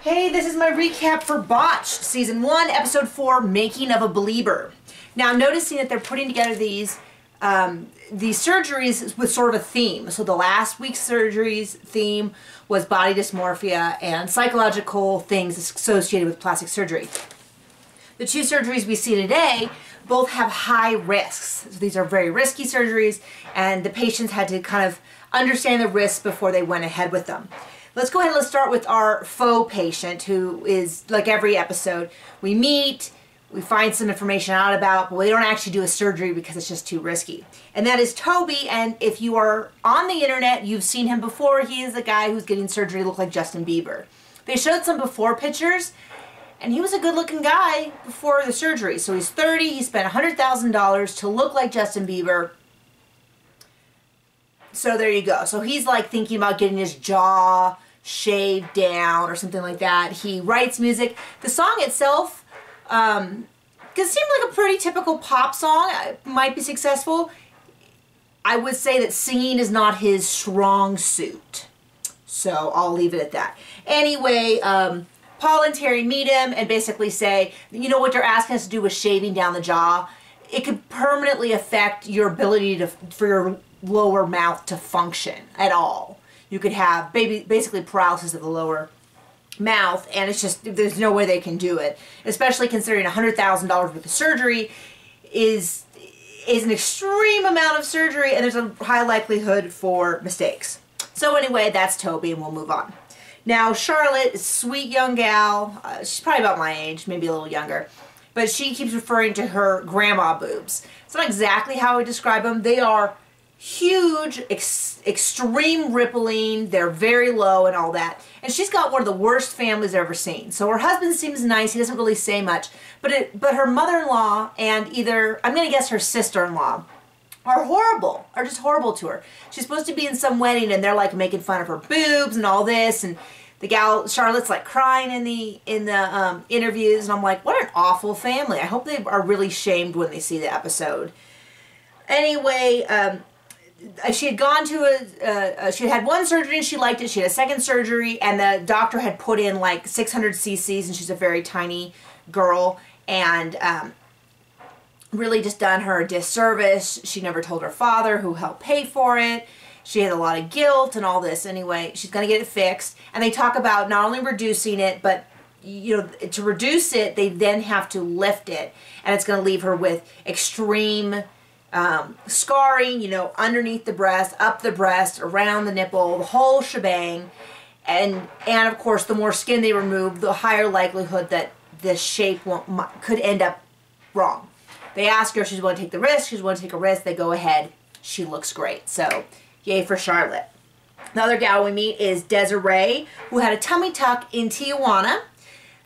Hey, this is my recap for Botched, Season 1, Episode 4, Making of a Belieber. Now, I'm noticing that they're putting together these surgeries with sort of a theme. So the last week's surgeries theme was body dysmorphia and psychological things associated with plastic surgery. The two surgeries we see today both have high risks. So these are very risky surgeries, and the patients had to kind of understand the risks before they went ahead with them. Let's go ahead and let's start with our faux patient, who is, like every episode, we meet, we find some information out about, but we don't actually do a surgery because it's just too risky. And that is Toby, and if you are on the internet, you've seen him before. He is the guy who's getting surgery to look like Justin Bieber. They showed some before pictures, and he was a good-looking guy before the surgery. So he's 30, he spent $100,000 to look like Justin Bieber. So there you go. So he's like thinking about getting his jaw shaved down or something like that. He writes music. The song itself seem like a pretty typical pop song. It might be successful. I would say that singing is not his strong suit. So I'll leave it at that. Anyway, Paul and Terry meet him and basically say, you know what you're asking us to do with shaving down the jaw? It could permanently affect your ability for your lower mouth to function at all. You could have basically paralysis of the lower mouth, and it's just, there's no way they can do it, especially considering $100,000 worth of surgery is an extreme amount of surgery, and there's a high likelihood for mistakes. So anyway, that's Toby, and we'll move on. Now, Charlotte is a sweet young gal. She's probably about my age, maybe a little younger, but she keeps referring to her grandma boobs. It's not exactly how I describe them. They are huge, extreme rippling, they're very low and all that. And she's got one of the worst families I've ever seen. So her husband seems nice, he doesn't really say much, but her mother-in-law and I'm gonna guess her sister-in-law are just horrible to her. She's supposed to be in some wedding and they're like making fun of her boobs and all this, and the gal, Charlotte's like crying in the interviews, and I'm like, what an awful family. I hope they are really shamed when they see the episode. Anyway, she had gone to she had one surgery and she liked it. She had a second surgery and the doctor had put in like 600 cc's, and she's a very tiny girl, and really just done her a disservice. She never told her father, who helped pay for it. She had a lot of guilt and all this. Anyway, she's going to get it fixed, and they talk about not only reducing it, but you know, to reduce it, they then have to lift it, and it's going to leave her with extreme scarring, you know, underneath the breast, up the breast, around the nipple, the whole shebang. And of course, the more skin they remove, the higher likelihood that this shape could end up wrong. They ask her if she's willing to take the risk. She's willing to take a risk. They go ahead. She looks great. So yay for Charlotte. The other gal we meet is Desiree, who had a tummy tuck in Tijuana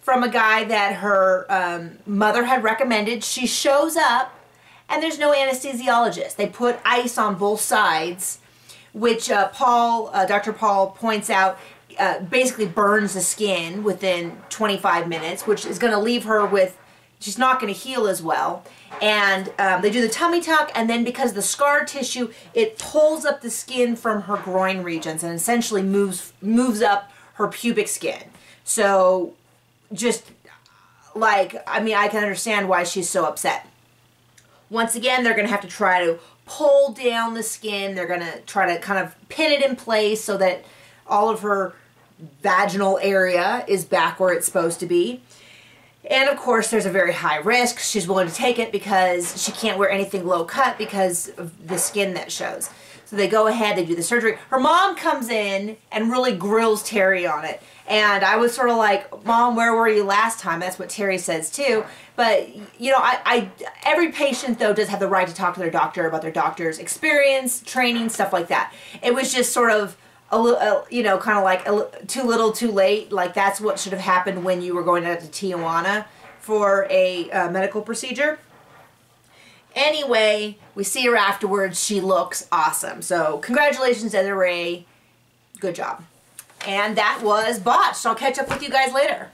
from a guy that her mother had recommended. She shows up, and there's no anesthesiologist. They put ice on both sides, which Dr. Paul points out basically burns the skin within 25 minutes, which is going to leave her with, she's not going to heal as well. And they do the tummy tuck, and then because of the scar tissue, it pulls up the skin from her groin regions and essentially moves up her pubic skin. So just like, I mean, I can understand why she's so upset. Once again, they're going to have to try to pull down the skin. They're going to try to kind of pin it in place so that all of her vaginal area is back where it's supposed to be. And of course, there's a very high risk. She's willing to take it because she can't wear anything low cut because of the skin that shows. So they go ahead, they do the surgery. Her mom comes in and really grills Terry on it. And I was sort of like, Mom, where were you last time? That's what Terry says too. But, you know, every patient, though, does have the right to talk to their doctor about their doctor's experience, training, stuff like that. It was just sort of, you know, kind of like too little, too late. Like, that's what should have happened when you were going out to Tijuana for a medical procedure. Anyway, we see her afterwards. She looks awesome. So, congratulations, Desiree. Good job. And that was Botched. I'll catch up with you guys later.